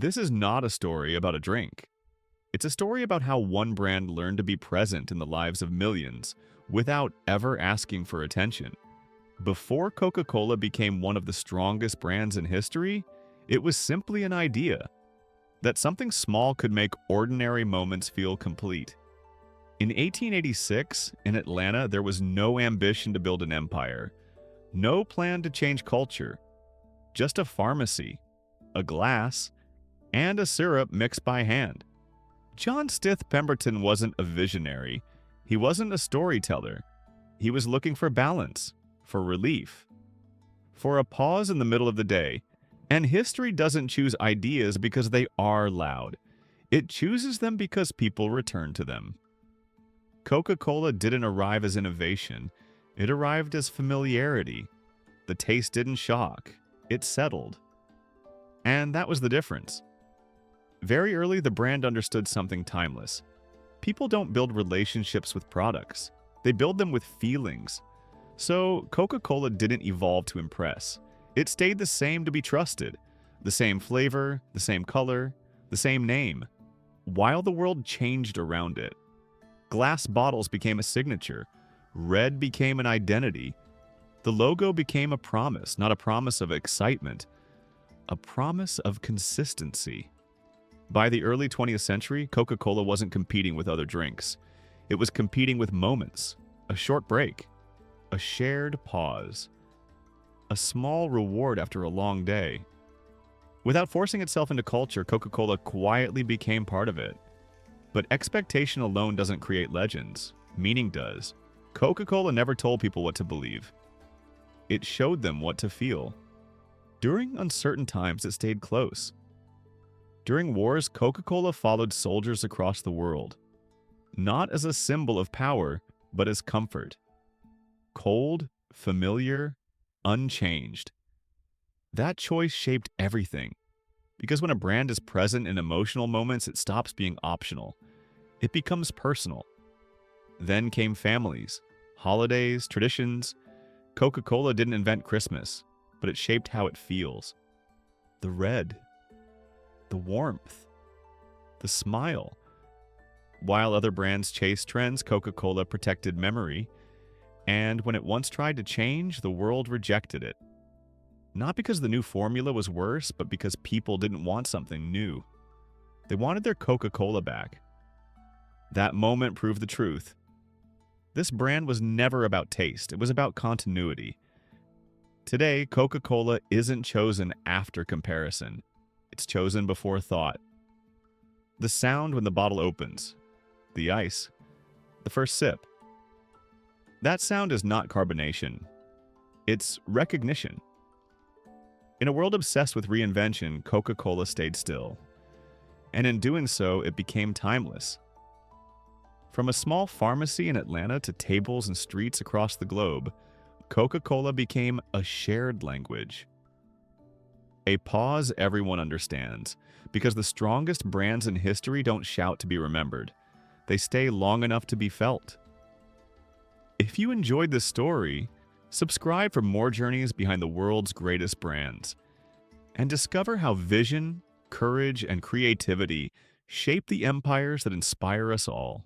This is not a story about a drink. It's a story about how one brand learned to be present in the lives of millions without ever asking for attention. Before Coca-Cola became one of the strongest brands in history, it was simply an idea that something small could make ordinary moments feel complete. In 1886, in Atlanta, there was no ambition to build an empire, no plan to change culture, just a pharmacy, a glass, and a syrup mixed by hand. John Stith Pemberton wasn't a visionary. He wasn't a storyteller. He was looking for balance, for relief, for a pause in the middle of the day. And history doesn't choose ideas because they are loud. It chooses them because people return to them. Coca-Cola didn't arrive as innovation. It arrived as familiarity. The taste didn't shock. It settled. And that was the difference. Very early, the brand understood something timeless. People don't build relationships with products. They build them with feelings. So, Coca-Cola didn't evolve to impress. It stayed the same to be trusted. The same flavor, the same color, the same name. While the world changed around it. Glass bottles became a signature. Red became an identity. The logo became a promise, not a promise of excitement. A promise of consistency. By the early 20th century, Coca-Cola wasn't competing with other drinks. It was competing with moments, a short break, a shared pause, a small reward after a long day. Without forcing itself into culture, Coca-Cola quietly became part of it. But expectation alone doesn't create legends. Meaning does. Coca-Cola never told people what to believe. It showed them what to feel. During uncertain times, it stayed close. During wars, Coca-Cola followed soldiers across the world, not as a symbol of power, but as comfort. Cold, familiar, unchanged. That choice shaped everything. Because when a brand is present in emotional moments, it stops being optional. It becomes personal. Then came families, holidays, traditions. Coca-Cola didn't invent Christmas, but it shaped how it feels. The red, the warmth, the smile. While other brands chased trends, Coca-Cola protected memory, and when it once tried to change, the world rejected it. Not because the new formula was worse, but because people didn't want something new. They wanted their Coca-Cola back. That moment proved the truth. This brand was never about taste, it was about continuity. Today, Coca-Cola isn't chosen after comparison. It's chosen before thought. The sound when the bottle opens. The ice. The first sip. That sound is not carbonation. It's recognition. In a world obsessed with reinvention, Coca-Cola stayed still. And in doing so, it became timeless. From a small pharmacy in Atlanta to tables and streets across the globe, Coca-Cola became a shared language. A pause everyone understands, because the strongest brands in history don't shout to be remembered. They stay long enough to be felt. If you enjoyed this story, subscribe for more journeys behind the world's greatest brands, and discover how vision, courage, and creativity shape the empires that inspire us all.